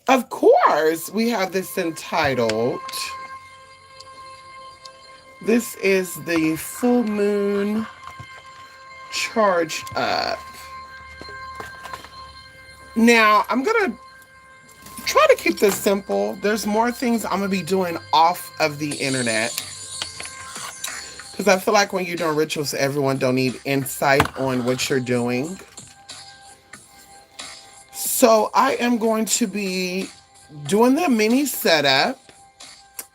Of course, we have this entitled, this is the full moon charged up. Now, I'm going to try to keep this simple. There's more things I'm going to be doing off of the internet because I feel like when you're doing rituals, everyone don't need insight on what you're doing. So I am going to be doing the mini setup,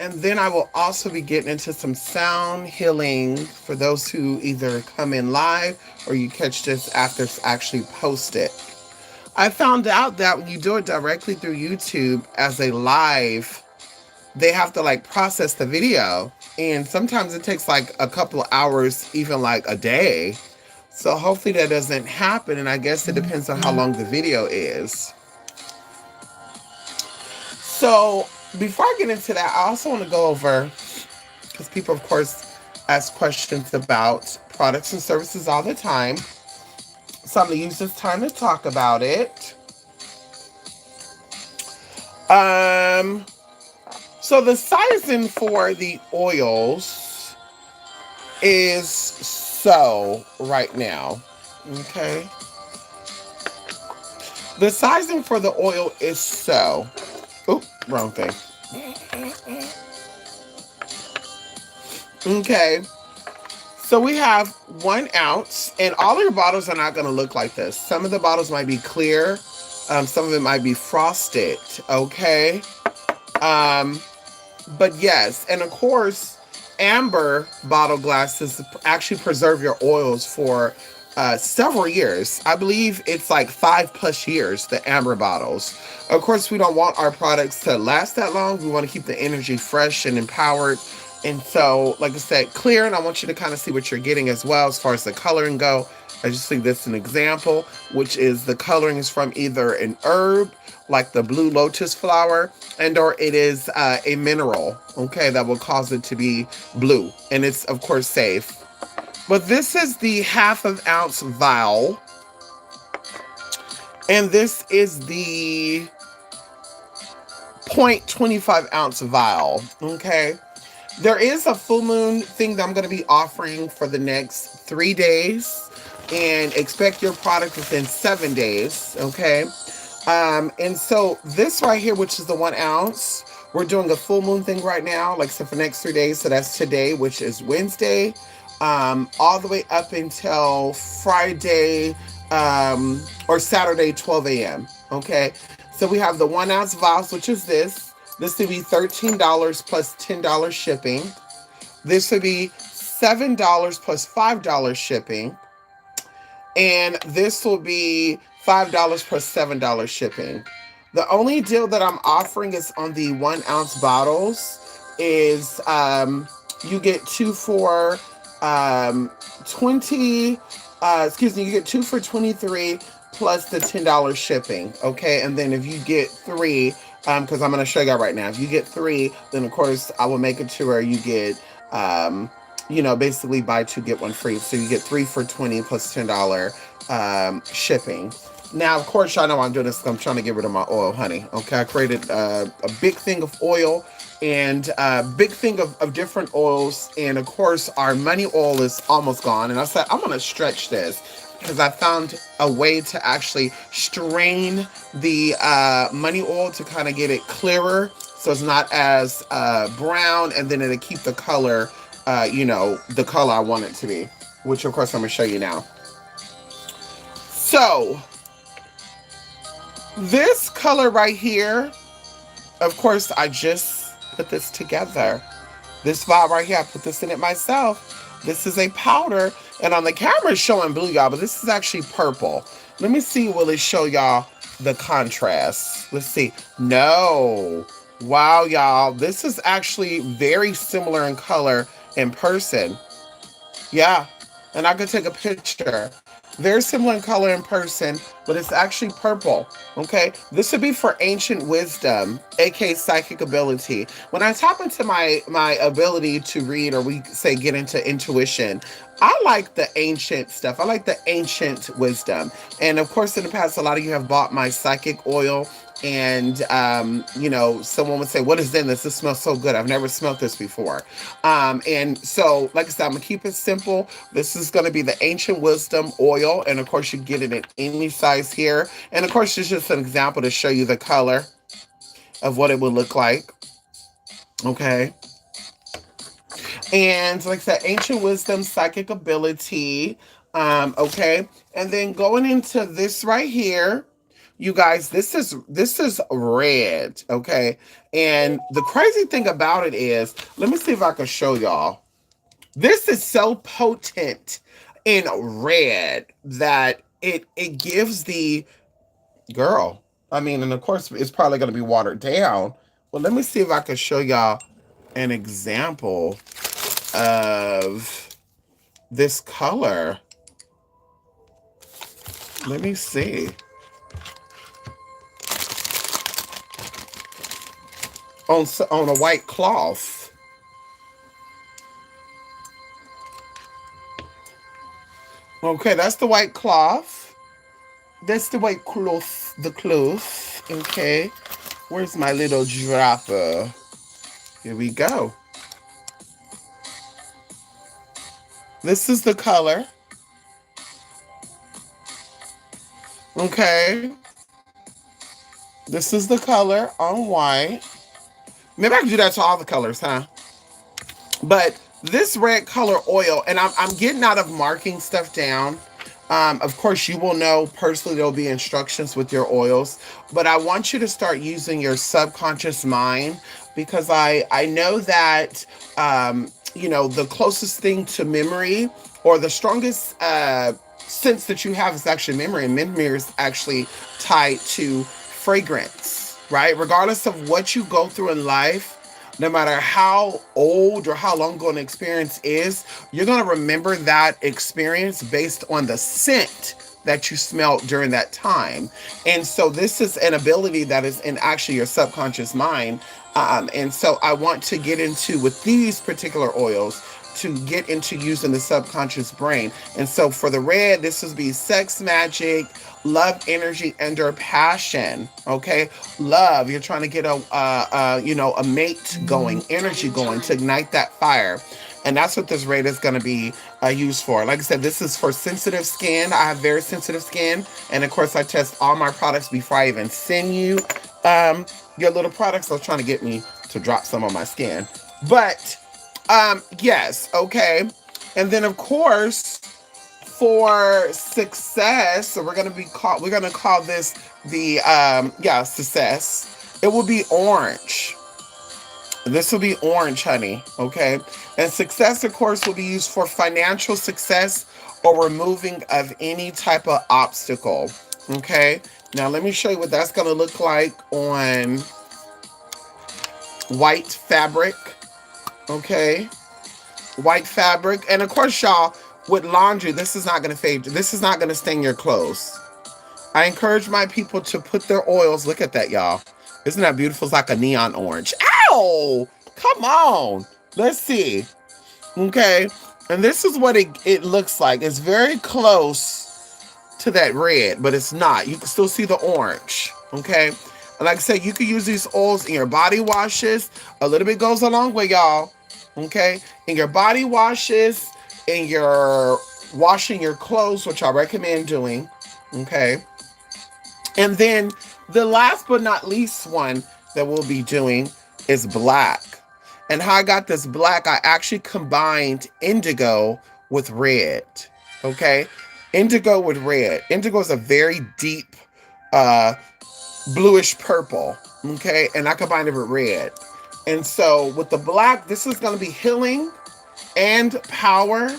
and then I will also be getting into some sound healing for those who either come in live or you catch this after it's actually posted. I found out that when you do it directly through YouTube as a live, they have to like process the video. And sometimes it takes like a couple of hours, even like a day. So hopefully that doesn't happen. And I guess it depends on how long the video is. So before I get into that, I also want to go over, because people, of course, ask questions about products and services all the time. So I'm going to use this time to talk about it. Um, so the sizing for the oils is so right now. Okay. The sizing for the oil is so. Oop, wrong thing. Okay. So we have 1 ounce, and all your bottles are not going to look like this. Some of the bottles might be clear. Some of it might be frosted. Okay. Um, but yes, and of course, amber bottle glasses actually preserve your oils for several years. I believe it's like 5+ years, the amber bottles. Of course, we don't want our products to last that long. We want to keep the energy fresh and empowered. And so, like I said, clear, and I want you to kind of see what you're getting as well as far as the coloring go. I just think this is an example, which is the coloring is from either an herb, like the blue lotus flower, and or it is a mineral, okay, that will cause it to be blue. And it's, of course, safe. But this is the ½ ounce vial. And this is the 0.25 ounce vial, okay? There is a full moon thing that I'm going to be offering for the next 3 days, and expect your product within 7 days, okay? And so this right here, which is the 1 ounce, we're doing a full moon thing right now, like so for the next 3 days. So that's today, which is Wednesday, all the way up until Friday, or Saturday, 12 a.m. Okay. So we have the 1 ounce vials, which is this. This would be $13 plus $10 shipping. This would be $7 plus $5 shipping. And this will be $5 plus $7 shipping. The only deal that I'm offering is on the 1 ounce bottles is you get two for 20, excuse me, you get two for 23 plus the $10 shipping. Okay. And then if you get three, because I'm going to show you right now, if you get three, then of course I will make it to where you get, basically buy two, get one free. So you get three for 20 plus $10 shipping. Now, of course, y'all know I'm doing this because I'm trying to get rid of my oil, honey. Okay, I created a big thing of oil and a big thing of different oils. And of course, our money oil is almost gone. And I said, I'm going to stretch this because I found a way to actually strain the money oil to kind of get it clearer. So it's not as brown, and then it'll keep the color, the color I want it to be, which of course I'm going to show you now. So this color right here, of course, I just put this together. This vial right here, I put this in it myself. This is a powder, and on the camera it's showing blue, y'all, but this is actually purple. Let me see, will it show y'all the contrast? Let's see. No. Wow, y'all. This is actually very similar in color in person. Yeah. And I could take a picture. Very similar in color in person. but it's actually purple. Okay, this would be for ancient wisdom, aka psychic ability. When I tap into my ability to read, or we say get into intuition, I like the ancient stuff. I like the ancient wisdom. And of course, in the past, a lot of you have bought my psychic oil. And someone would say, "What is in this? This smells so good. I've never smelled this before." And so, like I said, I'm gonna keep it simple. This is gonna be the ancient wisdom oil, and of course, you get it in any size here. And of course, it's just an example to show you the color of what it would look like. Okay. And like I said, ancient wisdom, psychic ability. Okay. And then going into this right here, you guys, this is red. Okay. And the crazy thing about it is, let me see if I can show y'all. This is so potent in red that it gives the girl. I mean, and of course, it's probably going to be watered down. But let me see if I can show y'all an example of this color. Let me see. On a white cloth. Okay, that's the white cloth. That's the white cloth, the cloth. Okay. Where's my little dropper? Here we go. This is the color. Okay. This is the color on white. Maybe I can do that to all the colors, huh? But this red color oil, and I'm getting out of marking stuff down. Of course, you will know personally there'll be instructions with your oils, but I want you to start using your subconscious mind, because I know that the closest thing to memory, or the strongest sense that you have, is actually memory, and memory is actually tied to fragrance, right? Regardless of what you go through in life, no matter how old or how long ago an experience is, you're going to remember that experience based on the scent that you smelled during that time. And so this is an ability that is in actually your subconscious mind. And so I want to get into, with these particular oils, to get into using the subconscious brain. And so for the red, this would be sex magic, love, energy, and or passion. Okay, love. You're trying to get a mate going, energy going, to ignite that fire. And that's what this red is going to be used for. Like I said, this is for sensitive skin. I have very sensitive skin, and of course, I test all my products before I even send you your little products. I was trying to get me to drop some on my skin, but yes, okay. And then of course, for success, so we're gonna call this the success. It will be orange. This will be orange, honey. Okay. And success, of course, will be used for financial success or removing of any type of obstacle. Okay. Now let me show you what that's gonna look like on white fabric. Okay. White fabric. And of course, y'all, with laundry, this is not going to fade. This is not going to stain your clothes. I encourage my people to put their oils. Look at that, y'all. Isn't that beautiful? It's like a neon orange. Ow! Come on. Let's see. Okay. And this is what it looks like. It's very close to that red, but it's not. You can still see the orange. Okay. And like I said, you can use these oils in your body washes. A little bit goes a long way, y'all. Okay. In your body washes, in your washing your clothes, which I recommend doing. Okay. And then the last but not least one that we'll be doing is black. And how I got this black, I actually combined indigo with red. Okay. Indigo with red. Indigo is a very deep bluish purple. Okay. And I combined it with red. And so with the black, this is going to be healing and power,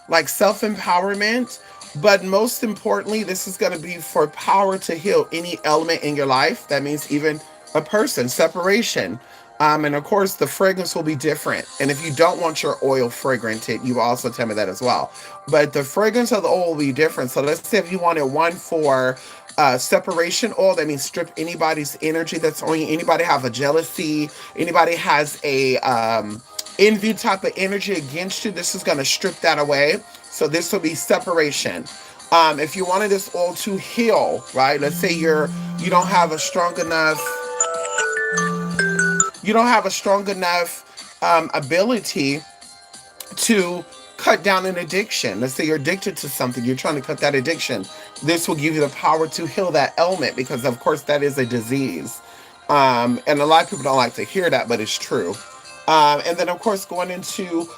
like self-empowerment. But most importantly, this is going to be for power to heal any element in your life. That means even a person, separation, And of course, the fragrance will be different. And if you don't want your oil fragranted, you also tell me that as well. But the fragrance of the oil will be different. So let's say if you wanted one for separation oil, that means strip anybody's energy that's on you. Anybody have a jealousy, anybody has a envy type of energy against you, this is going to strip that away. So this will be separation. If you wanted this oil to heal, right? Let's say you don't have a strong enough ability to cut down an addiction. Let's say you're addicted to something, you're trying to cut that addiction. This will give you the power to heal that ailment because, of course, that is a disease. And a lot of people don't like to hear that, but it's true. And then, of course, going into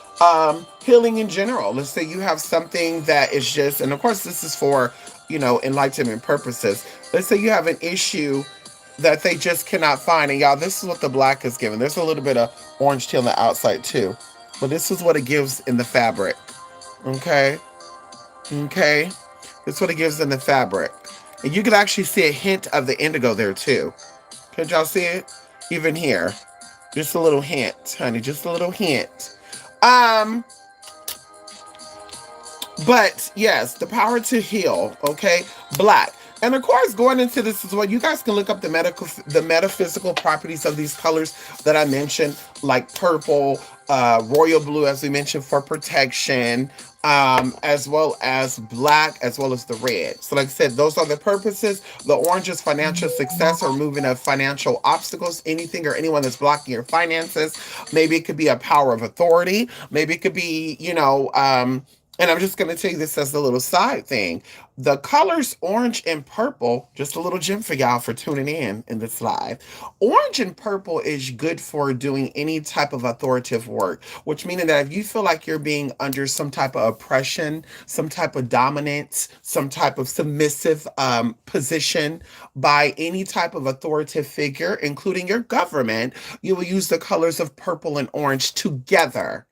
healing in general. Let's say you have something that is just, and of course, this is for, enlightenment purposes. Let's say you have an issue that they just cannot find. And y'all, this is what the black is giving. There's a little bit of orange tea on the outside too. But this is what it gives in the fabric. Okay? Okay? This is what it gives in the fabric. And you can actually see a hint of the indigo there too. Can y'all see it? Even here. Just a little hint, honey. Just a little hint. But yes, the power to heal, okay? Black. And of course, going into this as well, you guys can look up the metaphysical properties of these colors that I mentioned, like purple, royal blue, as we mentioned, for protection, as well as black, as well as the red. So like I said, those are the purposes. The orange is financial success or removing of financial obstacles, anything or anyone that's blocking your finances. Maybe it could be a power of authority. Maybe it could be, and I'm just going to tell you this as a little side thing. The colors orange and purple, just a little gem for y'all for tuning in this live. Orange and purple is good for doing any type of authoritative work, which meaning that if you feel like you're being under some type of oppression, some type of dominance, some type of submissive position by any type of authoritative figure, including your government, you will use the colors of purple and orange together.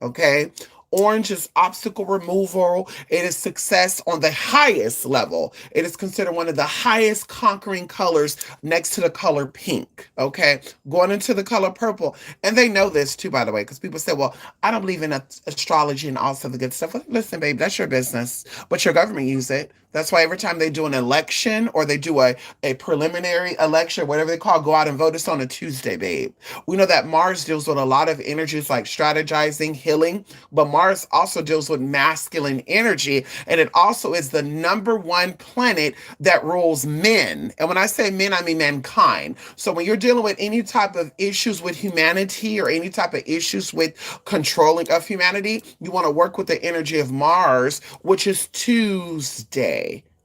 Okay? Orange is obstacle removal. It is success on the highest level. It is considered one of the highest conquering colors next to the color pink. Okay. Going into the color purple. And they know this too, by the way, because people say, well, I don't believe in astrology and all of the good stuff. Well, listen, babe, that's your business, but your government use it. That's why every time they do an election or they do a preliminary election, whatever they call, go out and vote. It's on a Tuesday, babe. We know that Mars deals with a lot of energies like strategizing, healing, but Mars also deals with masculine energy. And it also is the number one planet that rules men. And when I say men, I mean mankind. So when you're dealing with any type of issues with humanity or any type of issues with controlling of humanity, you want to work with the energy of Mars, which is Tuesday.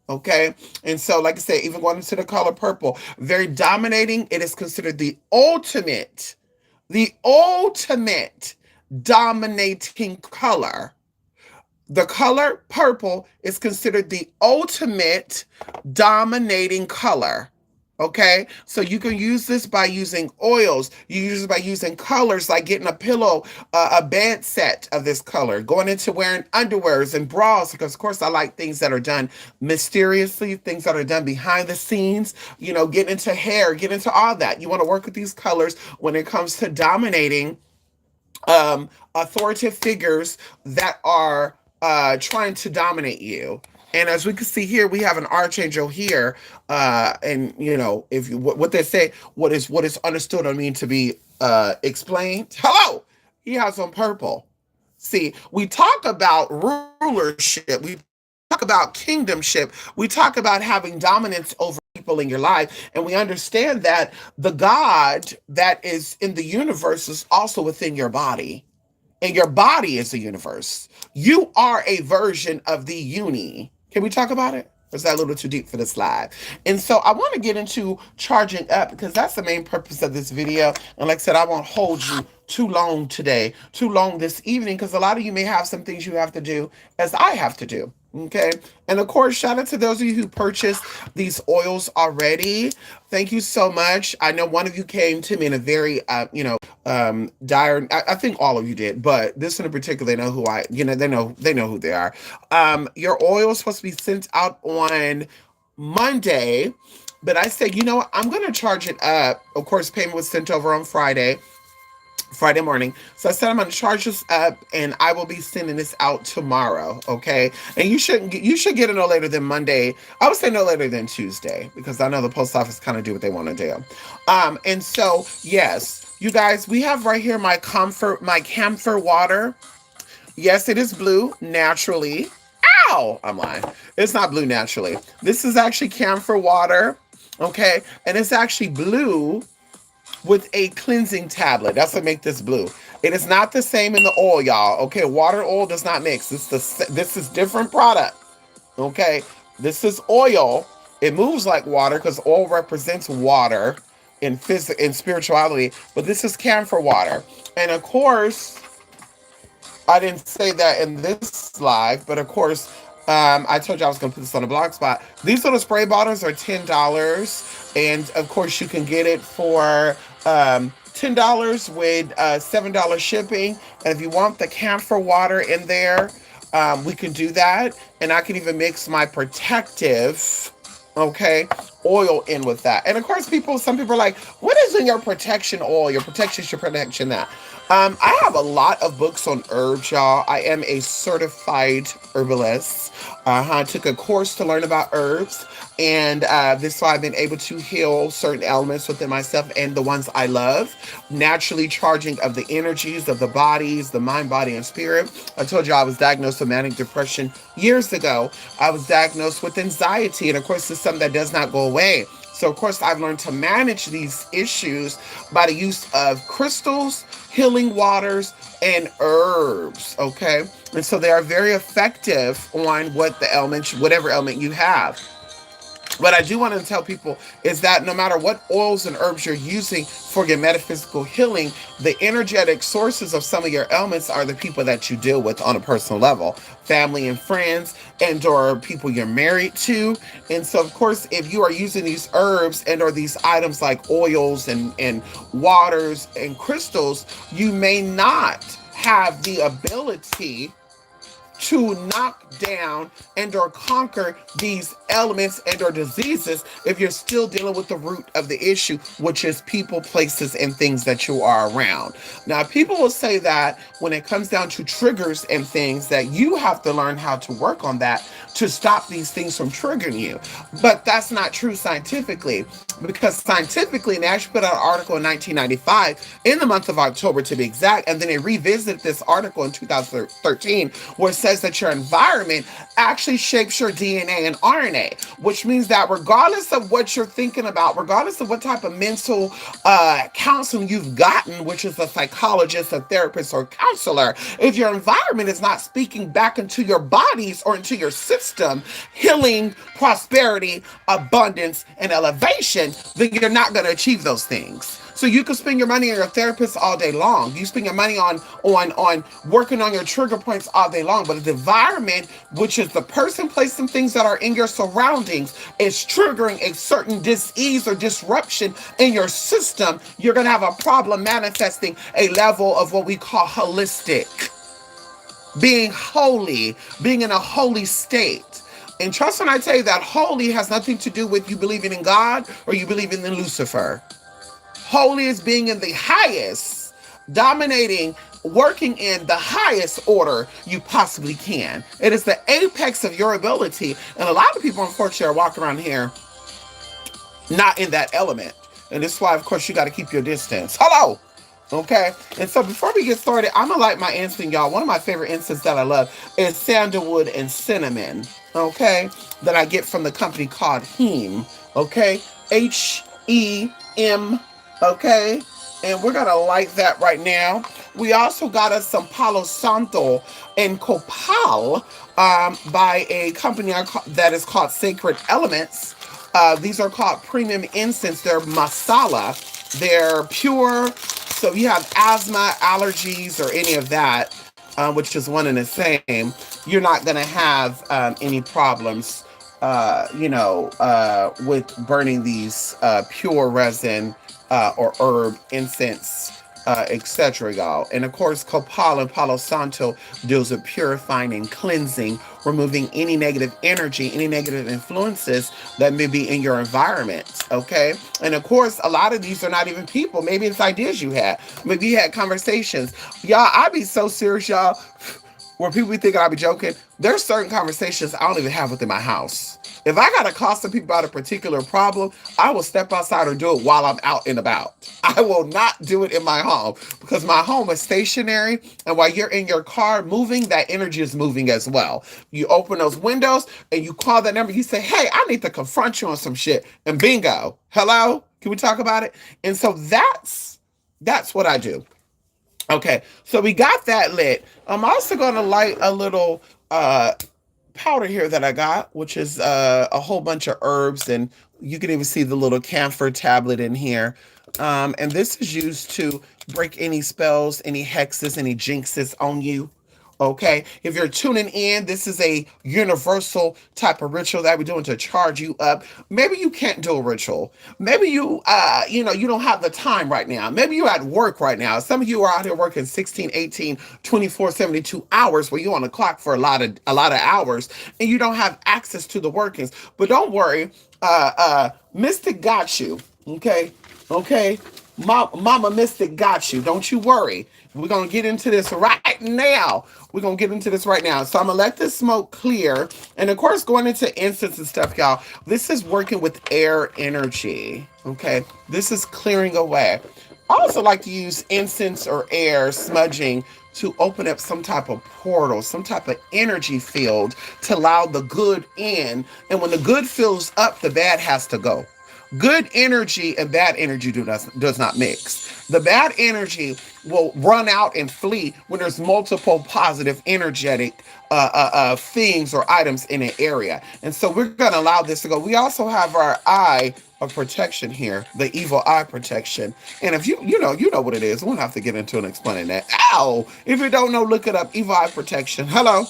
Okay. And so, like I said, even going into the color purple, very dominating. It is considered the ultimate dominating color. The color purple is considered the ultimate dominating color. Okay, so you can use this by using oils. You use it by using colors, like getting a pillow, a bed set of this color, going into wearing underwears and bras, because of course I like things that are done mysteriously, things that are done behind the scenes, get into hair, get into all that. You want to work with these colors when it comes to dominating authoritative figures that are trying to dominate you. And as we can see here, we have an archangel here, and if you what they say, what is understood or mean to be explained. Hello, he has on purple. See, we talk about rulership, we talk about kingdomship, we talk about having dominance over people in your life, and we understand that the God that is in the universe is also within your body. And your body is the universe. You are a version of the uni. Can we talk about it? Or is that a little too deep for this live? And so I want to get into charging up because that's the main purpose of this video. And like I said, I won't hold you too long today, too long this evening, because a lot of you may have some things you have to do as I have to do. Okay. And of course, shout out to those of you who purchased these oils already. Thank you so much. I know one of you came to me in a very, dire, I think all of you did, but this one in particular, they know who they know who they are. Your oil is supposed to be sent out on Monday. But I said, you know what? I'm going to charge it up. Of course, payment was sent over on Friday morning. So I said I'm gonna charge this up, and I will be sending this out tomorrow. Okay, and you should get it no later than Monday. I would say no later than Tuesday because I know the post office kind of do what they want to do. And so yes, you guys, we have right here my camphor water. Yes, it is blue naturally. Ow! I'm lying. It's not blue naturally. This is actually camphor water. Okay, and it's actually blue with a cleansing tablet. That's what make this blue. It is not the same in the oil, y'all. Okay, water and oil does not mix. This is different product. Okay, this is oil. It moves like water because oil represents water in spirituality. But this is camphor water, and of course, I didn't say that in this live, but of course, I told you I was going to put this on the blog spot. These little spray bottles are $10, and of course, you can get it for $10 with $7 shipping. And if you want the camphor water in there, we can do that, and I can even mix my protective, okay, oil in with that. And of course, some people are like, what is in your protection oil? Your protection that. I have a lot of books on herbs, y'all. I am a certified herbalist. I took a course to learn about herbs, and this why I've been able to heal certain elements within myself and the ones I love, naturally charging of the energies of the bodies, the mind, body, and spirit. I told you I was diagnosed with manic depression years ago. I was diagnosed with anxiety, and of course, it's something that does not go away. So, of course, I've learned to manage these issues by the use of crystals, healing waters, and herbs. Okay. And so they are very effective on whatever ailment you have. What I do want to tell people is that no matter what oils and herbs you're using for your metaphysical healing, the energetic sources of some of your ailments are the people that you deal with on a personal level, family and friends, and or people you're married to. And so, of course, if you are using these herbs and or these items like oils and waters and crystals, you may not have the ability to knock down and or conquer these elements and or diseases if you're still dealing with the root of the issue, which is people, places, and things that you are around. Now, people will say that when it comes down to triggers and things, that you have to learn how to work on that to stop these things from triggering you. But that's not true scientifically, because scientifically, and they actually put out an article in 1995 in the month of October to be exact, and then they revisited this article in 2013 where it says that your environment actually shapes your DNA and RNA, which means that regardless of what you're thinking about, regardless of what type of mental counseling you've gotten, which is a psychologist, a therapist, or counselor, if your environment is not speaking back into your bodies or into your system, healing, prosperity, abundance, and elevation, then you're not going to achieve those things. So you can spend your money on your therapist all day long. You spend your money on working on your trigger points all day long. But the environment, which is the person, place, and things that are in your surroundings, is triggering a certain dis-ease or disruption in your system, you're going to have a problem manifesting a level of what we call holistic. Being holy, being in a holy state. And trust when I tell you that holy has nothing to do with you believing in God or you believing in Lucifer. Holy is being in the highest, dominating, working in the highest order you possibly can. It is the apex of your ability. And a lot of people, unfortunately, are walking around here not in that element. And this is why, of course, you got to keep your distance. Hello. Okay. And so before we get started, I'm going to light my incense, y'all. One of my favorite incense that I love is sandalwood and cinnamon. Okay. That I get from the company called Hem. Okay. Hem. Okay, and we're gonna light that right now. We also got us some Palo Santo and Copal by a company that is called Sacred Elements. These are called premium incense. They're masala. They're pure. So if you have asthma, allergies, or any of that, which is one and the same, you're not gonna have any problems, with burning these pure resin or herb, incense, etc., y'all. And of course, Copal and Palo Santo deals with purifying and cleansing, removing any negative energy, any negative influences that may be in your environment. Okay. And of course, a lot of these are not even people. Maybe it's ideas you had. Maybe you had conversations. Y'all, I be so serious, y'all, where people be thinking I be joking. There's certain conversations I don't even have within my house. If I gotta call some people about a particular problem, I will step outside or do it while I'm out and about. I will not do it in my home because my home is stationary. And while you're in your car moving, that energy is moving as well. You open those windows and you call that number. You say, hey, I need to confront you on some shit. And bingo. Hello? Can we talk about it? And so that's what I do. Okay, so we got that lit. I'm also going to light a little powder here that I got, which is a whole bunch of herbs, and you can even see the little camphor tablet in here. And this is used to break any spells, any hexes, any jinxes on you. Okay, if you're tuning in, this is a universal type of ritual that we're doing to charge you up. Maybe you can't do a ritual. Maybe you don't have the time right now. Maybe you're at work right now. Some of you are out here working 16, 18, 24, 72 hours where you're on the clock for a lot of hours and you don't have access to the workings. But don't worry, Mystic got you. Okay, okay. Mama Mystic got you. Don't you worry. We're going to get into this right now. We're going to get into this right now. So I'm going to let this smoke clear. And of course, going into incense and stuff, y'all, this is working with air energy. Okay. This is clearing away. I also like to use incense or air smudging to open up some type of portal, some type of energy field to allow the good in. And when the good fills up, the bad has to go. Good energy and bad energy does not mix. The bad energy will run out and flee when there's multiple positive energetic things or items in an area. And so we're going to allow this to go. We also have our eye of protection here, the evil eye protection. And if you know what it is. We don't have to get into and explaining that. Ow! If you don't know, look it up. Evil eye protection. Hello.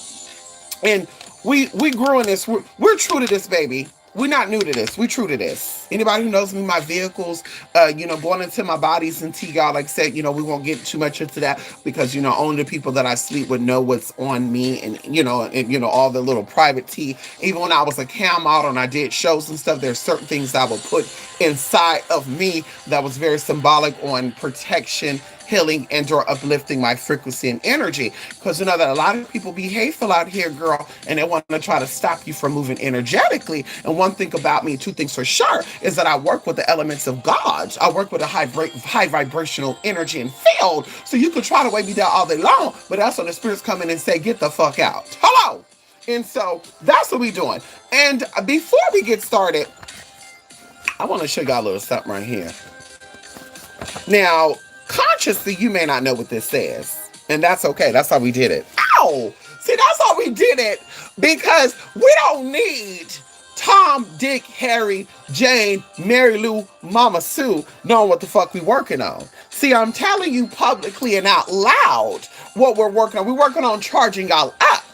And we grew in this. We're true to this, baby. We're not new to this. We true to this. Anybody who knows me, my vehicles, going into my bodies and y'all, like I said, we won't get too much into that because, only the people that I sleep with know what's on me and all the little private tea. Even when I was a cam model and I did shows and stuff, there's certain things I would put inside of me that was very symbolic on protection, healing, and or uplifting my frequency and energy. Because that a lot of people be hateful out here, girl, and they want to try to stop you from moving energetically. And one thing about me, two things for sure, is that I work with the elements of God. I work with a high vibrational energy and field. So you could try to weigh me down all day long, but that's when the spirits come in and say, get the fuck out. Hello. And so that's what we're doing. And before we get started, I want to show y'all a little something right here. Now, consciously, you may not know what this says. And that's okay. That's how we did it. Ow! See, that's how we did it. Because we don't need Tom, Dick, Harry, Jane, Mary Lou, Mama Sue knowing what the fuck we working on. See, I'm telling you publicly and out loud what we're working on. We're working on charging y'all up.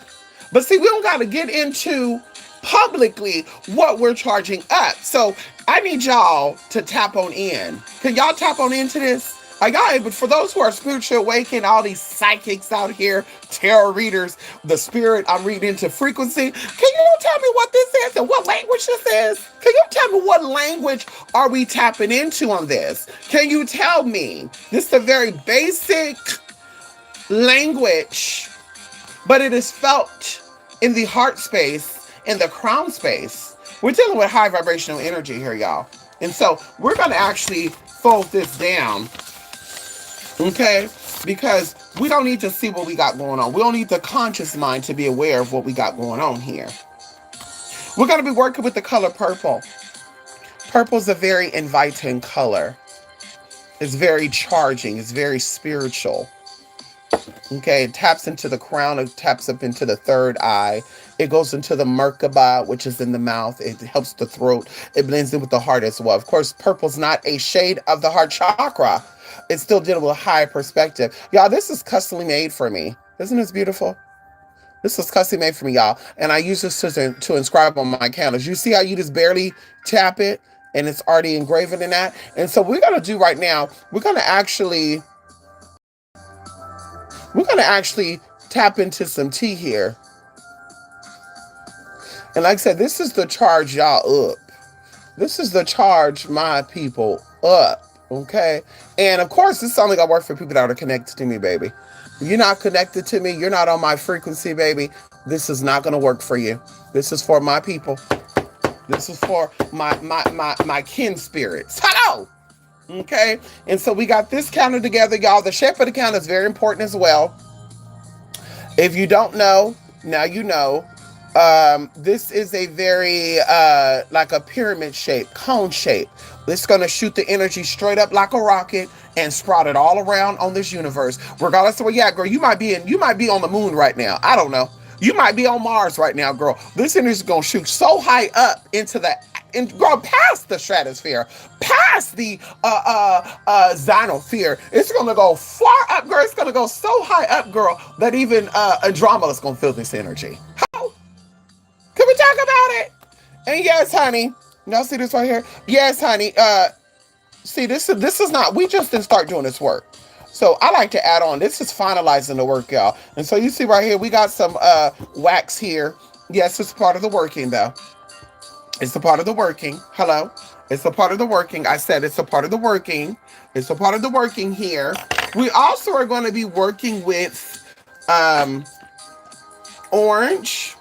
But see, we don't got to get into publicly what we're charging up. So I need y'all to tap on in. Can y'all tap on into this? Are y'all able, for those who are spiritually awakened, all these psychics out here, tarot readers, the spirit, I'm reading into frequency. Can you tell me what this is and what language this is? Can you tell me what language are we tapping into on this? Can you tell me? This is a very basic language, but it is felt in the heart space, in the crown space. We're dealing with high vibrational energy here, y'all. And so we're going to actually fold this down. Okay, because we don't need to see what we got going on. We don't need the conscious mind to be aware of what we got going on here. We're going to be working with the color purple. Purple is a very inviting color. It's very charging. It's very spiritual. Okay, it taps into the crown. It taps up into the third eye. It goes into the Merkaba, which is in the mouth. It helps the throat. It blends in with the heart as well. Of course, purple's not a shade of the heart chakra. It's still dealing with a high perspective. Y'all, this is customly made for me. Isn't this beautiful? This was custom made for me, y'all. And I use this to inscribe on my candles. You see how you just barely tap it and it's already engraved in that? And so we're going to do right now, we're going to actually tap into some tea here. And like I said, this is the charge y'all up. This is the charge my people up. Okay. And of course, this is only gonna work for people that are connected to me, baby. You're not connected to me, you're not on my frequency, baby. This is not gonna work for you. This is for my people. This is for my kin spirits. Hello. Okay. And so we got this counter together, y'all. The shape of the counter is very important as well. If you don't know, now you know. This is a very like a pyramid shape, cone shape. This is gonna shoot the energy straight up like a rocket and sprout it all around on this universe. Regardless of where you at, girl, you might be on the moon right now. I don't know. You might be on Mars right now, girl. This energy is gonna shoot so high up into the and girl past the stratosphere, past the xynosphere. It's gonna go far up, girl. It's gonna go so high up, girl, that even Andromeda is gonna feel this energy. How? Can we talk about it? And yes, honey. Y'all see this right here? Yes, honey. See, this is not. We just didn't start doing this work. So I like to add on. This is finalizing the work, y'all. And so you see right here, we got some wax here. Yes, it's part of the working, though. It's a part of the working. Hello. It's a part of the working. I said it's a part of the working. It's a part of the working here. We also are going to be working with orange.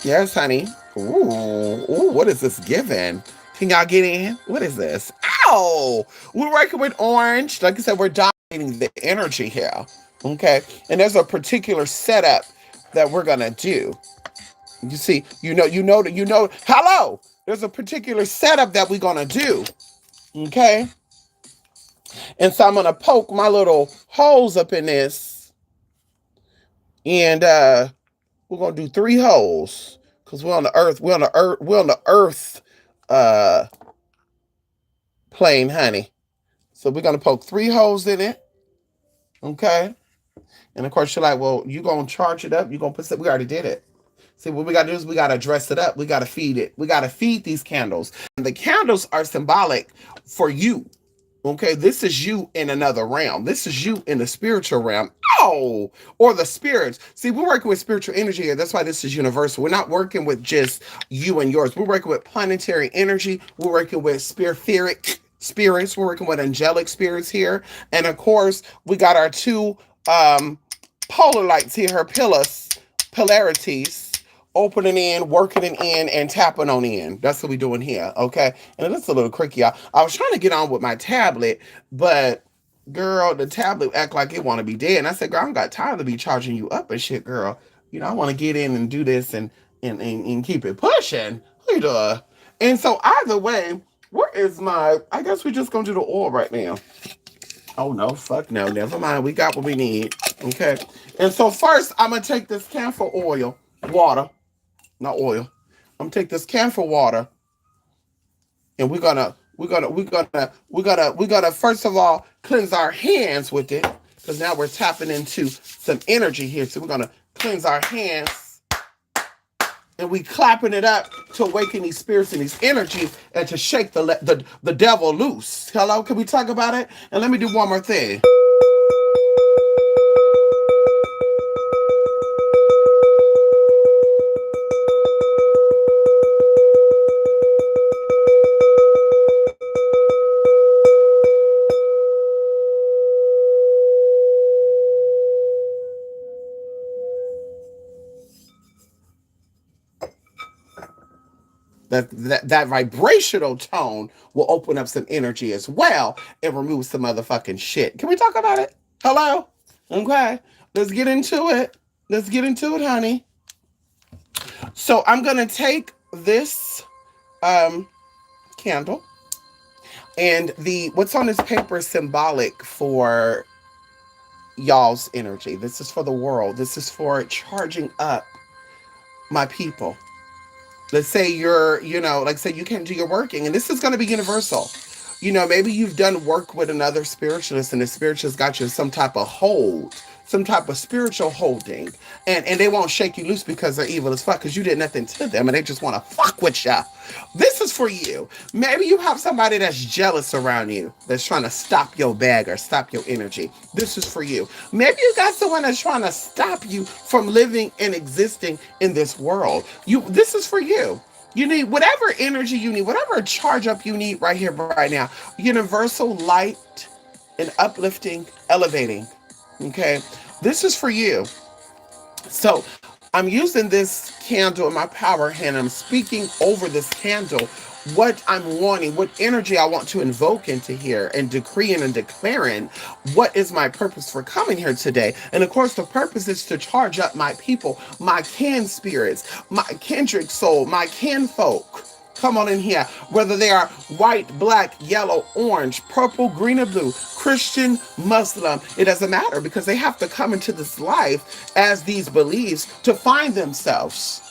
Yes, honey. Ooh, what is this giving? Can y'all get in? What is this? Ow! We're working with orange. Like I said, we're dominating the energy here. Okay. And there's a particular setup that we're gonna do. You see, hello! There's a particular setup that we're gonna do. Okay. And so I'm gonna poke my little holes up in this. And we're gonna do 3 holes. Because we're on the earth, we're on the earth plane, honey. So we're gonna poke 3 holes in it. Okay. And of course you're like, well, you gonna charge it up, you gonna put we already did it. See, what we gotta do is we gotta dress it up, we gotta feed it, we gotta feed these candles. And the candles are symbolic for you. Okay, this is you in another realm. This is you in the spiritual realm. Oh, or the spirits. See, we're working with spiritual energy here. That's why this is universal. We're not working with just you and yours. We're working with planetary energy. We're working with spirit spirits. We're working with angelic spirits here. And of course, we got our 2 polar lights here, her polarities. Opening in, working it in, and tapping on in. That's what we're doing here, okay? And it's a little cricky, y'all. I was trying to get on with my tablet, but girl, the tablet act like it want to be dead. And I said, girl, I don't got time to be charging you up and shit, girl. You know, I want to get in and do this and keep it pushing. And so either way, where is I guess we're just going to do the oil right now. Oh, no, fuck no. Never mind. We got what we need, okay? And so first, I'm going to take this camphor water, not oil. I'm gonna take this camphor water, and we're gonna first of all cleanse our hands with it, because now we're tapping into some energy here. So we're gonna cleanse our hands, and we clapping it up to awaken these spirits and these energies, and to shake the devil loose. Hello, can we talk about it? And let me do one more thing. That vibrational tone will open up some energy as well and remove some motherfucking shit. Can we talk about it? Hello? Okay. Let's get into it. Let's get into it, honey. So I'm gonna take this candle, and what's on this paper is symbolic for y'all's energy. This is for the world. This is for charging up my people. Let's say say you can't do your working, and this is going to be universal. Maybe you've done work with another spiritualist, and the spiritualist got you in some type of hold some type of spiritual holding, and they won't shake you loose because they're evil as fuck because you did nothing to them and they just want to fuck with you. This is for you. Maybe you have somebody that's jealous around you that's trying to stop your bag or stop your energy. This is for you. Maybe you got someone that's trying to stop you from living and existing in this world. This is for you. You need whatever energy you need, whatever charge up you need right here, right now. Universal light and uplifting, elevating. Okay. This is for you. So I'm using this candle in my power hand. I'm speaking over this candle what I'm wanting, what energy I want to invoke into here and decreeing and declaring what is my purpose for coming here today. And of course, the purpose is to charge up my people, my kin spirits, my kindred soul, my kinfolk. Come on in here, whether they are white, black, yellow, orange, purple, green, or blue, Christian, Muslim, it doesn't matter because they have to come into this life as these beliefs to find themselves.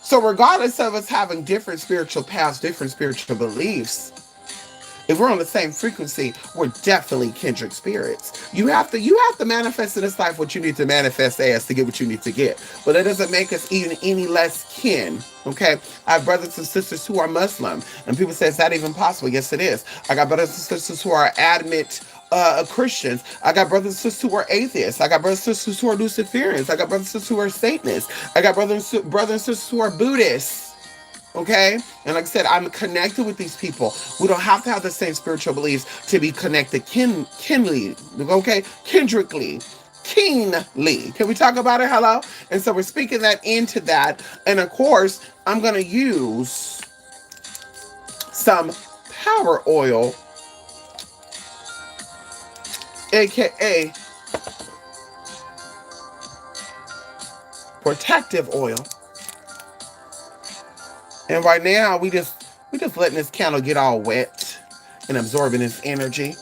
So regardless of us having different spiritual paths, different spiritual beliefs, if we're on the same frequency, we're definitely kindred spirits. You have to manifest in this life what you need to manifest as to get what you need to get. But it doesn't make us even any less kin. Okay? I have brothers and sisters who are Muslim. And people say, is that even possible? Yes, it is. I got brothers and sisters who are adamant Christians. I got brothers and sisters who are atheists. I got brothers and sisters who are Luciferians. I got brothers and sisters who are Satanists. I got brothers and sisters who are Buddhists. Okay? And like I said, I'm connected with these people. We don't have to have the same spiritual beliefs to be connected kinly, okay? Kindredly, keenly. Can we talk about it? Hello? And so we're speaking that into that. And of course, I'm going to use some power oil, aka protective oil. And right now, we just letting this candle get all wet and absorbing its energy.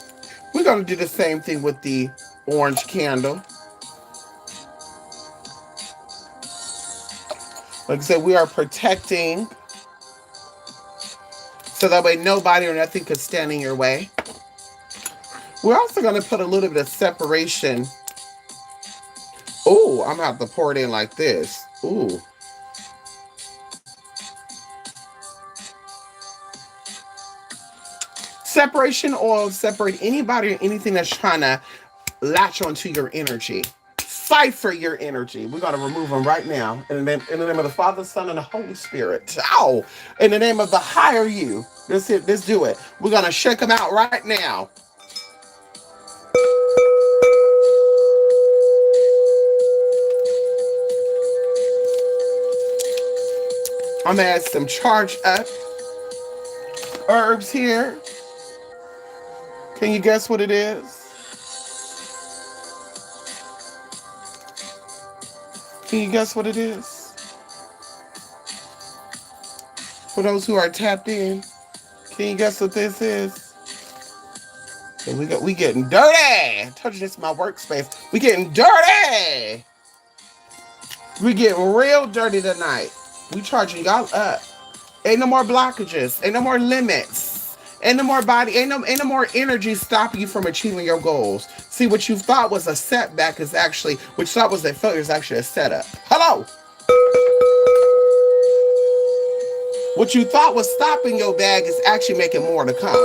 We're going to do the same thing with the orange candle. Like I said, we are protecting so that way nobody or nothing could stand in your way. We're also going to put a little bit of separation. Oh, I'm going to have to pour it in like this. Ooh. Separation oil, separate anybody or anything that's trying to latch onto your energy. Cipher your energy. We're going to remove them right now. In the name of the Father, Son, and the Holy Spirit. Ow! In the name of the higher you. Let's do it. We're going to shake them out right now. I'm going to add some charged up herbs here. Can you guess what it is? Can you guess what it is? For those who are tapped in, can you guess what this is? So we getting dirty. I told you this is my workspace. We getting dirty. We getting real dirty tonight. We charging y'all up. Ain't no more blockages. Ain't no more limits. Ain't no more body. Ain't no more energy stopping you from achieving your goals. See, what you thought was a setback is actually, which thought was a failure is actually a setup. Hello. What you thought was stopping your bag is actually making more to come.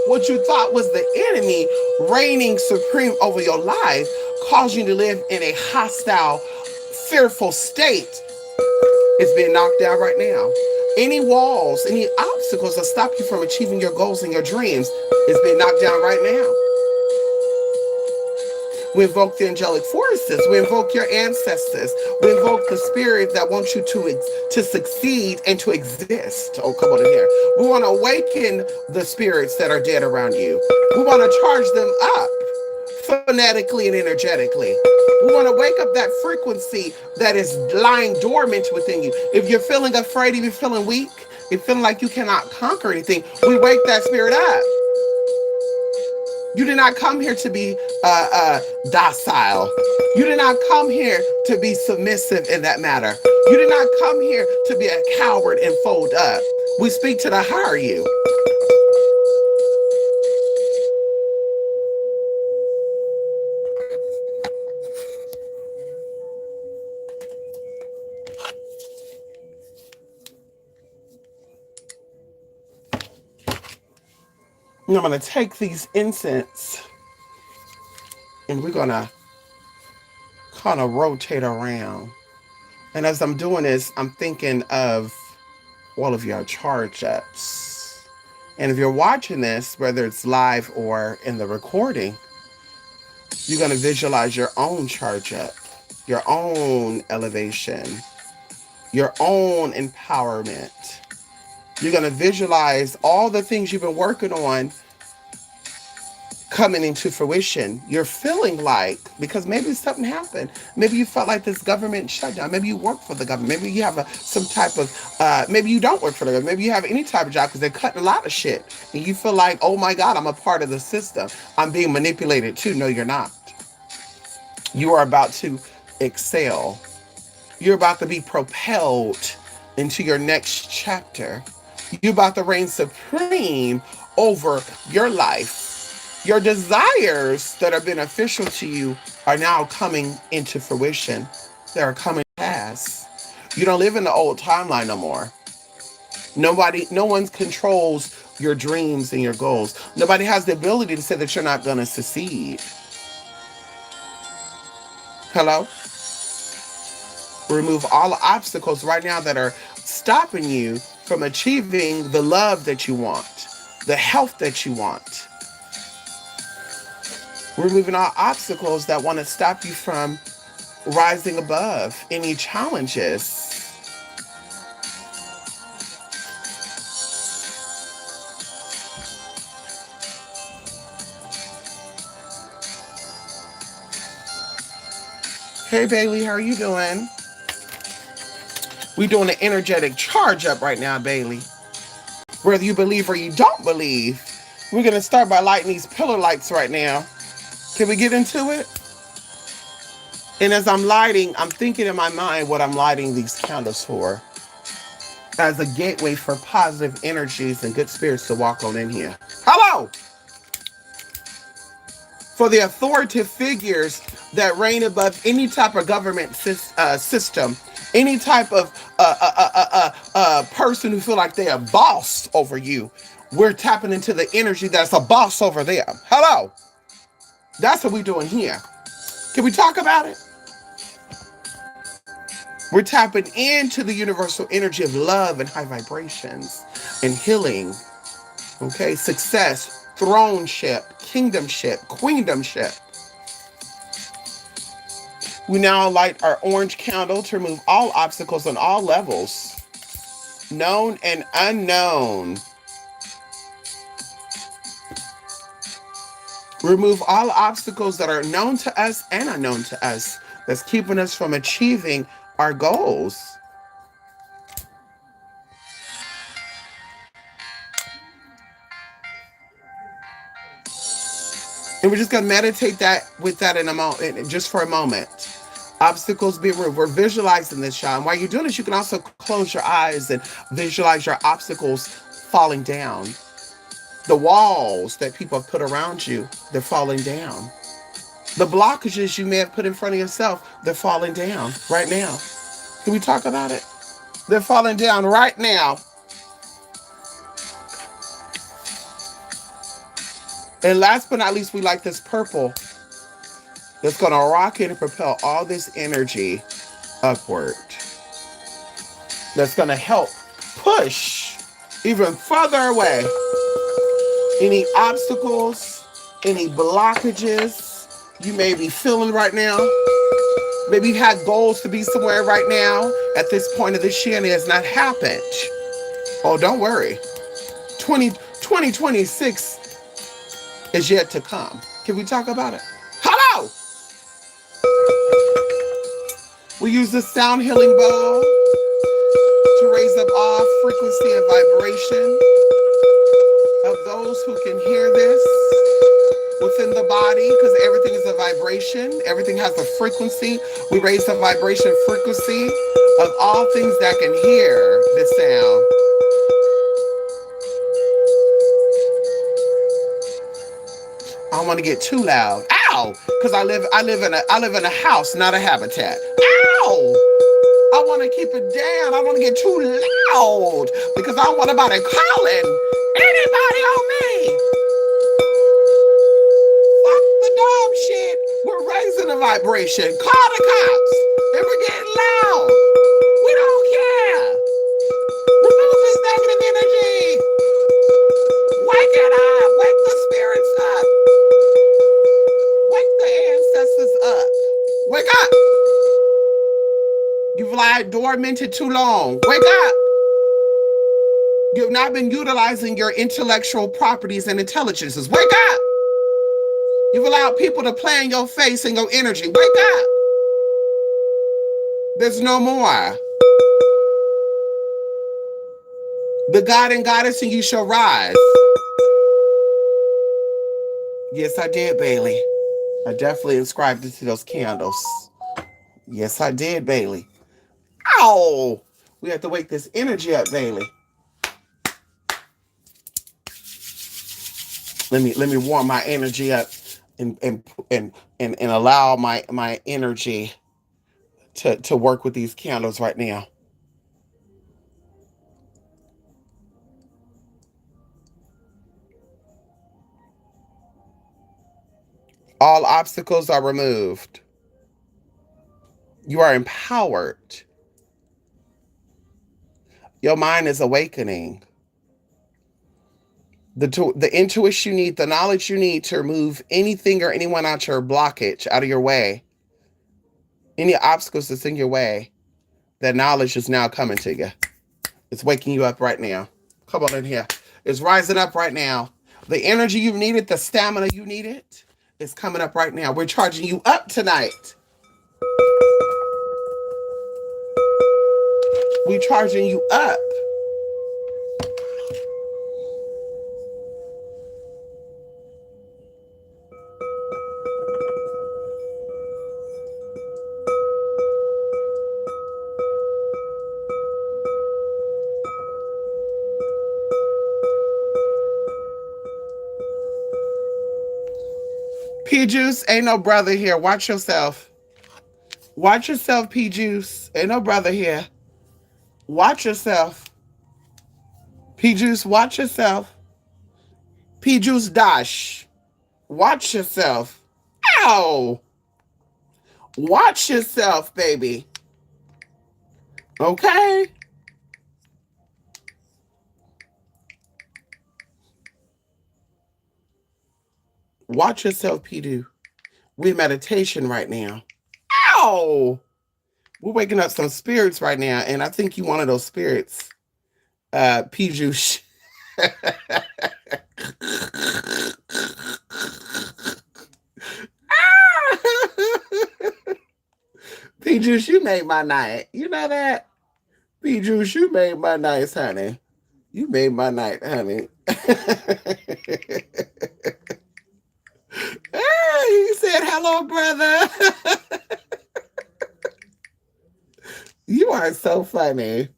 What you thought was the enemy reigning supreme over your life caused you to live in a hostile, fearful state is being knocked down right now. Any walls, any obstacles that stop you from achieving your goals and your dreams is being knocked down right now. We invoke the angelic forces. We invoke your ancestors. We invoke the spirit that wants you to succeed and to exist. Oh, come on in here. We want to awaken the spirits that are dead around you. We want to charge them up phonetically and energetically. We want to wake up that frequency that is lying dormant within you. If you're feeling afraid, if you're feeling weak, if you're feeling like you cannot conquer anything, we wake that spirit up. You did not come here to be docile. You did not come here to be submissive in that matter. You did not come here to be a coward and fold up. We speak to the higher you. And I'm going to take these incense and we're going to kind of rotate around. And as I'm doing this, I'm thinking of all of your charge ups. And if you're watching this, whether it's live or in the recording, you're going to visualize your own charge up, your own elevation, your own empowerment. You're going to visualize all the things you've been working on coming into fruition. You're feeling like, because maybe something happened. Maybe you felt like this government shutdown. Maybe you work for the government. Maybe you have some type of, maybe you don't work for the government. Maybe you have any type of job because they're cutting a lot of shit. And you feel like, oh my God, I'm a part of the system. I'm being manipulated too. No, you're not. You are about to excel. You're about to be propelled into your next chapter. You're about to reign supreme over your life. Your desires that are beneficial to you are now coming into fruition. They are coming to pass. You don't live in the old timeline no more. No one controls your dreams and your goals. Nobody has the ability to say that you're not going to succeed. Hello? Remove all the obstacles right now that are stopping you from achieving the love that you want, the health that you want. Removing all obstacles that want to stop you from rising above any challenges. Hey Bailey, how are you doing? We're doing an energetic charge up right now, Bailey. Whether you believe or you don't believe, we're going to start by lighting these pillar lights right now. Can we get into it? And as I'm lighting, I'm thinking in my mind what I'm lighting these candles for. As a gateway for positive energies and good spirits to walk on in here. Hello! For the authoritative figures that reign above any type of government system, any type of person who feel like they're a boss over you, we're tapping into the energy that's a boss over them. Hello. That's what we're doing here. Can we talk about it? We're tapping into the universal energy of love and high vibrations and healing. Okay, success, throneship, kingdomship, queendomship. We now light our orange candle to remove all obstacles on all levels, known and unknown. Remove all obstacles that are known to us and unknown to us that's keeping us from achieving our goals. And we're just going to meditate with that in a moment, just for a moment. Obstacles being removed. We're visualizing this, y'all. And while you're doing this, you can also close your eyes and visualize your obstacles falling down. The walls that people have put around you, they're falling down. The blockages you may have put in front of yourself, they're falling down right now. Can we talk about it? They're falling down right now. And last but not least, we like this purple that's going to rocket and propel all this energy upward. That's going to help push even further away any obstacles, any blockages you may be feeling right now. Maybe you had goals to be somewhere right now at this point of this year and it has not happened. Oh, don't worry. 2026 is yet to come. Can we talk about it? Hello! We use the sound healing bowl to raise up all frequency and vibration of those who can hear this within the body, because everything is a vibration. Everything has a frequency. We raise the vibration frequency of all things that can hear the sound. I don't want to get too loud. Ow! Because I live in a house, not a habitat. Ow! I want to keep it down. I don't want to get too loud because I don't want nobody calling anybody on me. vibration. Call the cops. And we're getting loud. We don't care. Remove this negative energy. Wake it up. Wake the spirits up. Wake the ancestors up. Wake up. You've lied dormanted too long. Wake up. You've not been utilizing your intellectual properties and intelligences. Wake up. You've allowed people to play in your face and your energy. Wake up. There's no more. The God and goddess in you shall rise. Yes, I did, Bailey. I definitely inscribed it to those candles. Yes, I did, Bailey. Ow! We have to wake this energy up, Bailey. Let me warm my energy up and allow my energy to work with these candles right now. All obstacles are removed. You are empowered. Your mind is awakening. The intuition you need, the knowledge you need to remove anything or anyone out your blockage, out of your way, any obstacles that's in your way, that knowledge is now coming to you. It's waking you up right now. Come on in here. It's rising up right now. The energy you needed, the stamina you needed, is coming up right now. We're charging you up tonight. We're charging you up. P Juice, ain't no brother here. Watch yourself. Watch yourself, P Juice. Ain't no brother here. Watch yourself. P Juice, watch yourself. P Juice Dash. Watch yourself. Ow! Watch yourself, baby. Okay? Watch yourself, P-Do. We're in meditation right now. Ow! We're waking up some spirits right now, and I think you one of those spirits. P-Juice. P-Juice, you made my night. You know that? P-Juice, you made my night, honey. You made my night, honey. He said, hello, brother. You are so funny.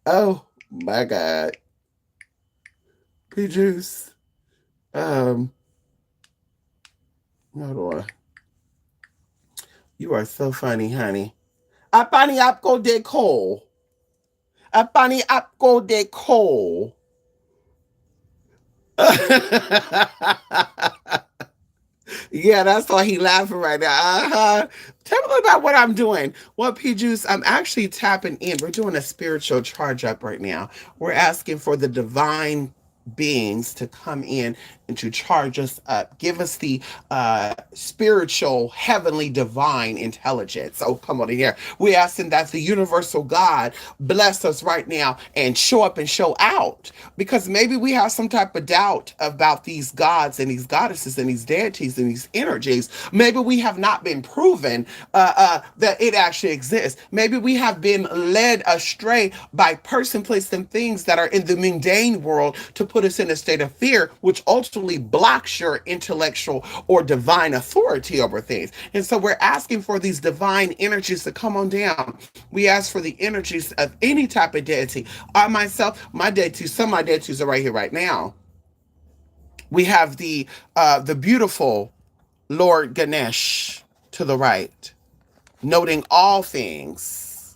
Oh my God. P-Juice. Hold on. You are so funny, honey. Apani apko de ko. Apani apko de ko. Yeah, that's why he laughing right now. Tell me about what I'm doing. Well, P-Juice, I'm actually tapping in. We're doing a spiritual charge up right now. We're asking for the divine beings to come in and to charge us up. Give us the spiritual, heavenly, divine intelligence. Oh, come on in here. We're asking that the universal God bless us right now and show up and show out. Because maybe we have some type of doubt about these gods and these goddesses and these deities and these energies. Maybe we have not been proven that it actually exists. Maybe we have been led astray by person, place, and things that are in the mundane world to put us in a state of fear, which ultimately blocks your intellectual or divine authority over things. And so we're asking for these divine energies to come on down. We ask for the energies of any type of deity. I myself, my deities, some of my deities are right here, right now. We have the beautiful Lord Ganesh to the right, noting all things.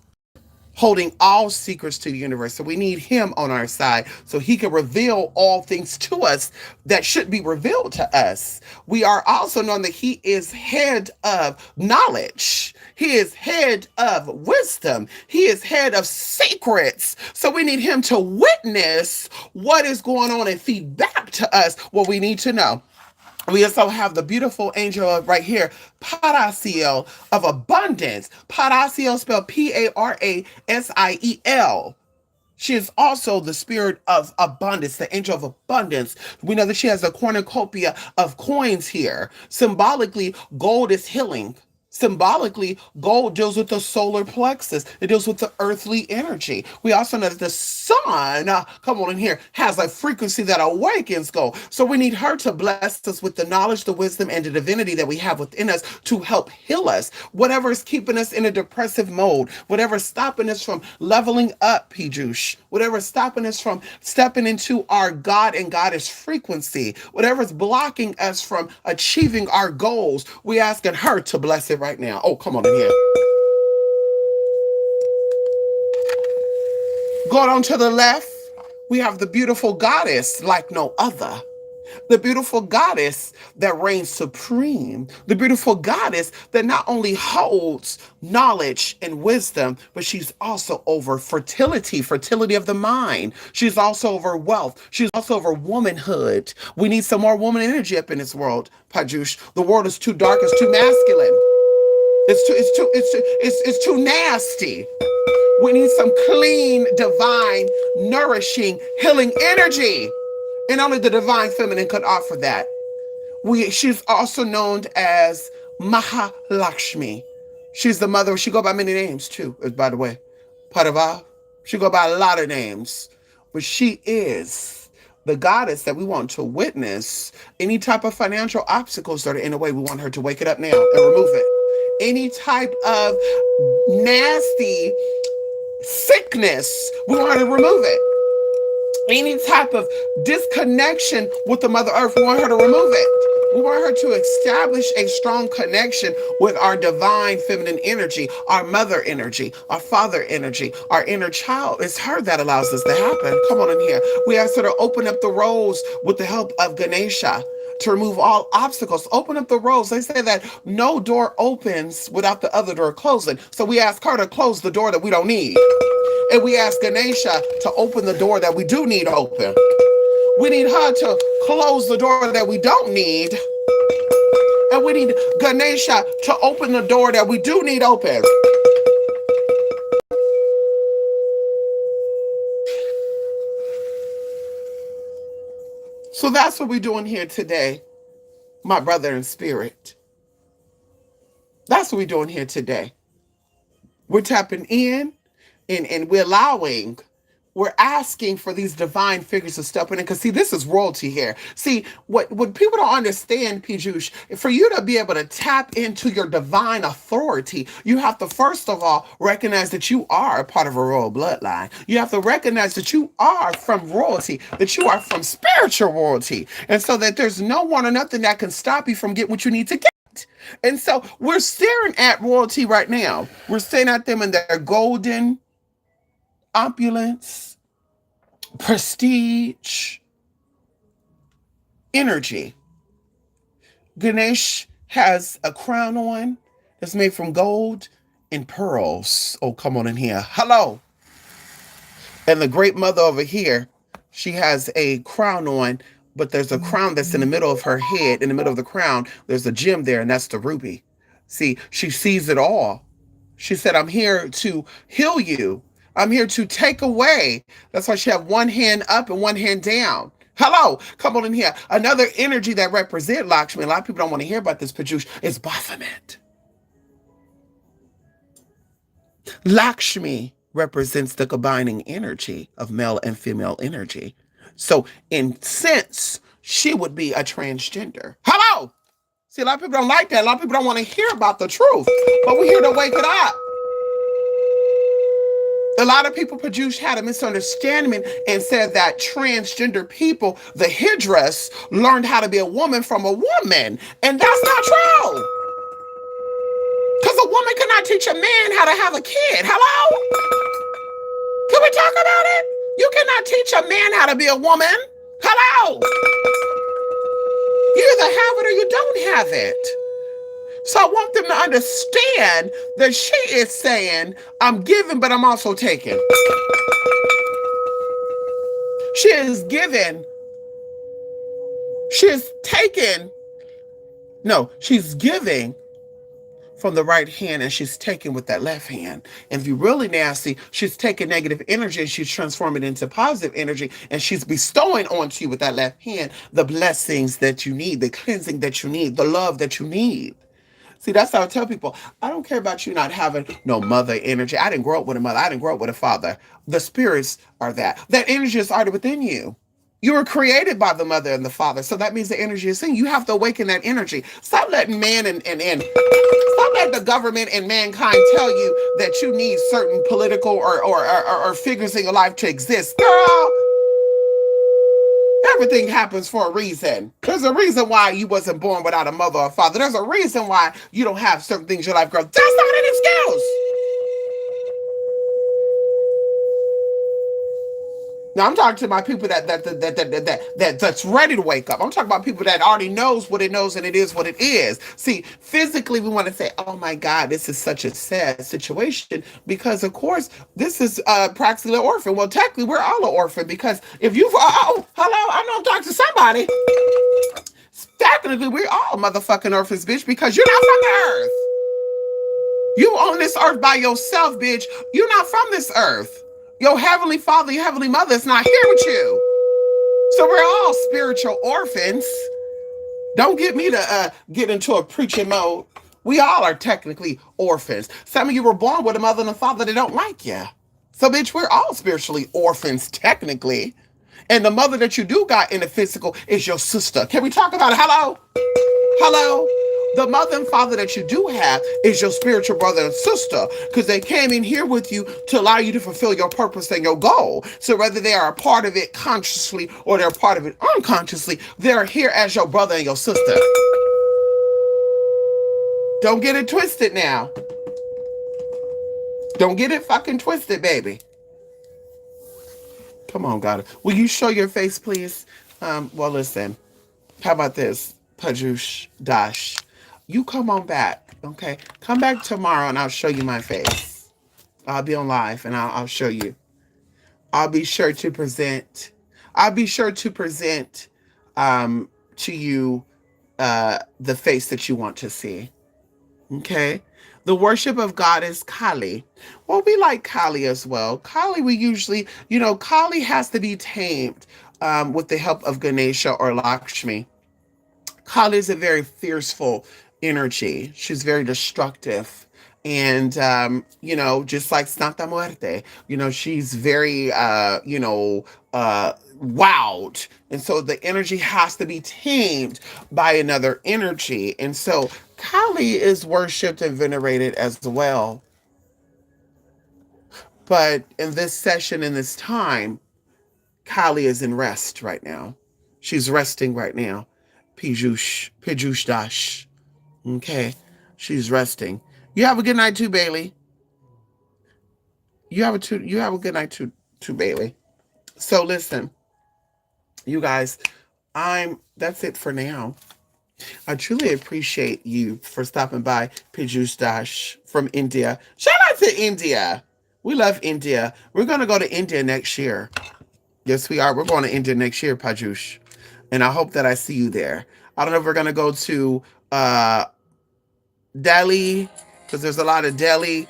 holding all secrets to the universe. So we need him on our side so he can reveal all things to us that should be revealed to us. We are also known that he is head of knowledge. He is head of wisdom. He is head of secrets. So we need him to witness what is going on and feed back to us what we need to know. We also have the beautiful angel right here, Parasiel of abundance. Parasiel spelled Parasiel. She is also the spirit of abundance, the angel of abundance. We know that she has a cornucopia of coins here. Symbolically, gold is healing. Symbolically, gold deals with the solar plexus. It deals with the earthly energy. We also know that the sun, come on in here, has a frequency that awakens gold. So we need her to bless us with the knowledge, the wisdom, and the divinity that we have within us to help heal us. Whatever is keeping us in a depressive mode, whatever is stopping us from leveling up, Pijush, whatever is stopping us from stepping into our God and Goddess frequency, whatever is blocking us from achieving our goals, we asking her to bless it right now. Oh, come on in here. Going on to the left, we have the beautiful goddess like no other. The beautiful goddess that reigns supreme. The beautiful goddess that not only holds knowledge and wisdom, but she's also over fertility, fertility of the mind. She's also over wealth. She's also over womanhood. We need some more woman energy up in this world, Pajush. The world is too dark, it's too masculine. It's too nasty. We need some clean, divine, nourishing, healing energy. And only the divine feminine could offer that. She's also known as Mahalakshmi. She's the mother. She go by many names too, by the way. Padava. She go by a lot of names. But she is the goddess that we want to witness any type of financial obstacles that are in the way. We want her to wake it up now and remove it. Any type of nasty sickness, we want her to remove it. Any type of disconnection with the Mother Earth, we want her to remove it. We want her to establish a strong connection with our divine feminine energy, our mother energy, our father energy, our inner child. It's her that allows this to happen. Come on in here. We ask her to open up the roads with the help of Ganesha to remove all obstacles. Open up the roads. They say that no door opens without the other door closing. So we ask her to close the door that we don't need. And we ask Ganesha to open the door that we do need open. We need her to close the door that we don't need. And we need Ganesha to open the door that we do need open. So that's what we're doing here today, my brother in spirit. That's what we're doing here today. We're tapping in and we're asking for these divine figures to step in. Because see, this is royalty here. See, what people don't understand, Pijush, for you to be able to tap into your divine authority, you have to first of all recognize that you are a part of a royal bloodline. You have to recognize that you are from royalty, that you are from spiritual royalty. And so that there's no one or nothing that can stop you from getting what you need to get. And so we're staring at royalty right now. We're staring at them in their golden opulence, prestige, energy. Ganesh has a crown on that's made from gold and pearls. Oh, come on in here. Hello. And the great mother over here, she has a crown on, but there's a crown that's in the middle of her head. In the middle of the crown, there's a gem there, and that's the ruby. See, she sees it all. She said, I'm here to heal you. I'm here to take away. That's why she have one hand up and one hand down. Hello, come on in here. Another energy that represents Lakshmi, a lot of people don't want to hear about this, Pajush, is Baphomet. Lakshmi represents the combining energy of male and female energy. So in sense, she would be a transgender. Hello. See, a lot of people don't like that. A lot of people don't want to hear about the truth, but we're here to wake it up. A lot of people, Pajush, had a misunderstanding and said that transgender people, the Hydras, learned how to be a woman from a woman. And that's not true. Because a woman cannot teach a man how to have a kid. Hello? we talk about it? You cannot teach a man how to be a woman. Hello. You either have it or you don't have it. So I want them to understand that she is saying, I'm giving, but I'm also taking. She is giving. She is taking. No, she's giving from the right hand and she's taking with that left hand. And if you're really nasty, she's taking negative energy and she's transforming it into positive energy and she's bestowing onto you with that left hand the blessings that you need, the cleansing that you need, the love that you need. See, that's how I tell people, I don't care about you not having no mother energy. I didn't grow up with a mother. I didn't grow up with a father. The spirits are that. That energy is already within you. You were created by the mother and the father. So that means the energy is in you. You have to awaken that energy. Stop letting man and stop letting the government and mankind tell you that you need certain political or figures in your life to exist. Girl, everything happens for a reason. There's a reason why you wasn't born without a mother or father. There's a reason why you don't have certain things in your life, girl. That's not an excuse. Now I'm talking to my people that's ready to wake up. I'm talking about people that already knows what it knows and it is what it is. See, physically we want to say, oh my God, this is such a sad situation because of course this is practically an orphan. Well, technically we're all an orphan because if you hello, I know I'm talking to somebody. Technically we're all motherfucking orphans, bitch, because you're not from the earth. You on this earth by yourself, bitch. You're not from this earth. Your heavenly father, your heavenly mother is not here with you. So we're all spiritual orphans. Don't get me to get into a preaching mode. We all are technically orphans. Some of you were born with a mother and a father that don't like you. So bitch, we're all spiritually orphans technically. And the mother that you do got in the physical is your sister. Can we talk about it? Hello? Hello? The mother and father that you do have is your spiritual brother and sister because they came in here with you to allow you to fulfill your purpose and your goal. So whether they are a part of it consciously or they're a part of it unconsciously, they're here as your brother and your sister. Don't get it twisted now. Don't get it fucking twisted, baby. Come on, God. Will you show your face, please? Well, listen. How about this? Pajush Dash. You come on back, okay? Come back tomorrow and I'll show you my face. I'll be on live and I'll show you. I'll be sure to present to you the face that you want to see. Okay? The worship of God is Kali. Well, we like Kali as well. Kali, we usually, Kali has to be tamed with the help of Ganesha or Lakshmi. Kali is a very fearful energy. She's very destructive. And, just like Santa Muerte, she's very, wild. And so the energy has to be tamed by another energy. And so Kali is worshipped and venerated as well. But in this session, in this time, Kali is in rest right now. She's resting right now. Pijush Dash. Okay. She's resting. You have a good night too, Bailey. You have a good night too, Bailey. So listen, you guys, that's it for now. I truly appreciate you for stopping by, Pijush Dash from India. Shout out to India. We love India. We're going to go to India next year. Yes, we are. We're going to India next year, Pajush. And I hope that I see you there. I don't know if we're going to go to Delhi, because there's a lot of Delhi,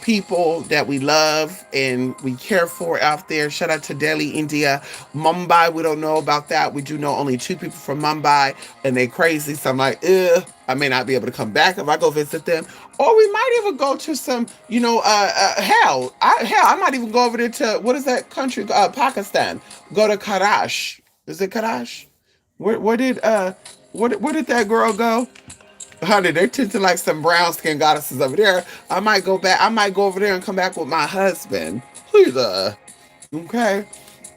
people that we love and we care for out there. Shout out to Delhi, India. Mumbai, we don't know about that. We do know only 2 people from Mumbai, and they crazy. So I'm like, I may not be able to come back if I go visit them. Or we might even go to some, I might even go over there to, what is that country? Pakistan. Go to Karachi. Is it Karachi? Where did that girl go? Honey, they tend to like some brown skin goddesses over there. I might go over there and come back with my husband. Please, okay.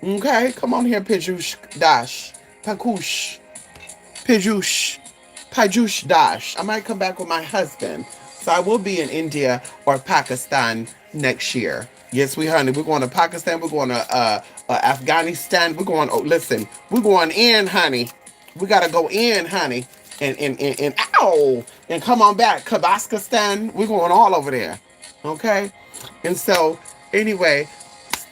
Come on here, Pijush Dash. Pajush Dash. I might come back with my husband. So I will be in India or Pakistan next year. Yes, we honey. We're going to Pakistan. We're going to Afghanistan. We're going. Oh, listen, we're going in, honey. We gotta go in, honey, and ow, and come on back. Kazakhstan. We're going all over there. Okay, and so anyway,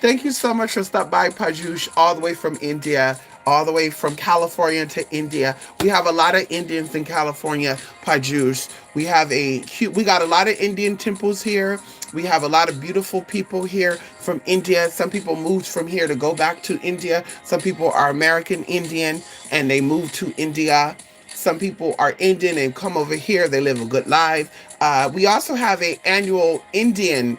thank you so much for stopping by, Pajush, all the way from India, all the way from California to India. We have a lot of Indians in California, Pajush. We got a lot of Indian temples here. We have a lot of beautiful people here from India. Some people moved from here to go back to India. Some people are American Indian and they moved to India. Some people are Indian and come over here. They live a good life. We also have a annual Indian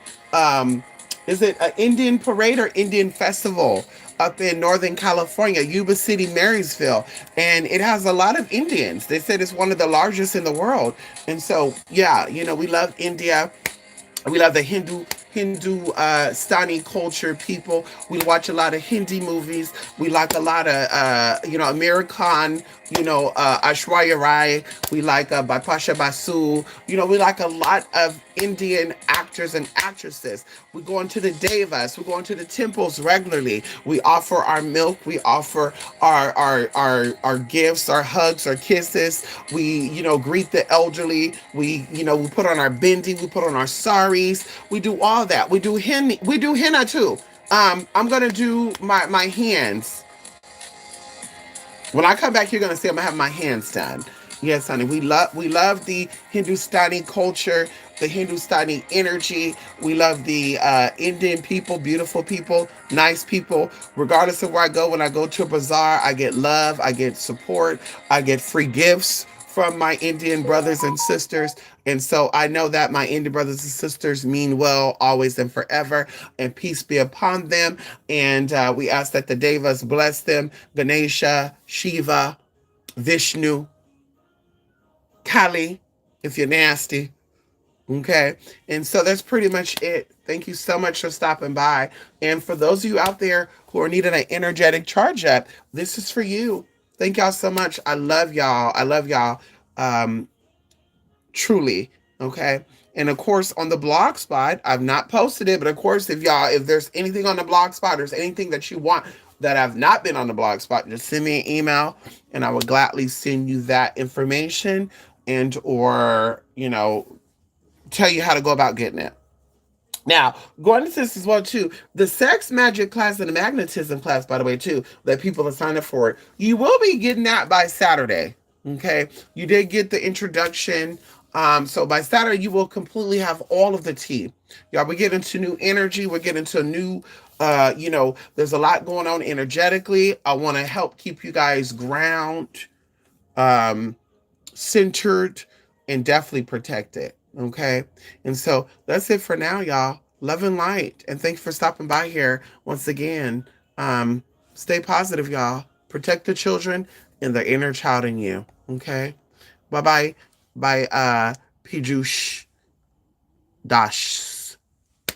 is it an Indian parade or Indian festival up in Northern California, Yuba City, Marysville, and it has a lot of Indians. They said it's one of the largest in the world, and so yeah, we love India. We love the Hindu Stani culture people. We watch a lot of Hindi movies. We like a lot of American, Aishwarya Rai. We like Bipasha Basu. We like a lot of Indian actors and actresses. We go into the devas. We go into the temples regularly. We offer our milk. We offer our gifts, our hugs, our kisses. We greet the elderly. We put on our bindi. We put on our saris. We do all that. We do henna. We do henna too. I'm gonna do my hands. When I come back, you're gonna see I'm gonna have my hands done. Yes, honey. We love the Hindustani culture, the Hindustani energy. We love the Indian people, beautiful people, nice people. Regardless of where I go, when I go to a bazaar, I get love, I get support, I get free gifts from my Indian brothers and sisters. And so I know that my Indian brothers and sisters mean well always and forever, and peace be upon them. And we ask that the Devas bless them, Ganesha, Shiva, Vishnu, Kali, if you're nasty. Okay. And so that's pretty much it. Thank you so much for stopping by. And for those of you out there who are needing an energetic charge up, this is for you. Thank y'all so much. I love y'all. I love y'all. Um, Truly. Okay. And of course, on the blog spot, I've not posted it, but of course, if there's anything on the blog spot, there's anything that you want that have not been on the blog spot, just send me an email and I will gladly send you that information and or, tell you how to go about getting it. Now, going into this as well too, the sex magic class and the magnetism class, by the way, too, that people have signed up for it, you will be getting that by Saturday. Okay, you did get the introduction. So by Saturday, you will completely have all of the tea. Y'all, we get into new energy. We're getting into a new, there's a lot going on energetically. I want to help keep you guys um, centered, and definitely protected. Okay. And so that's it for now, y'all. Love and light. And thanks for stopping by here once again. Stay positive, y'all. Protect the children and the inner child in you. Okay. Bye bye. Bye, Pijush Dash.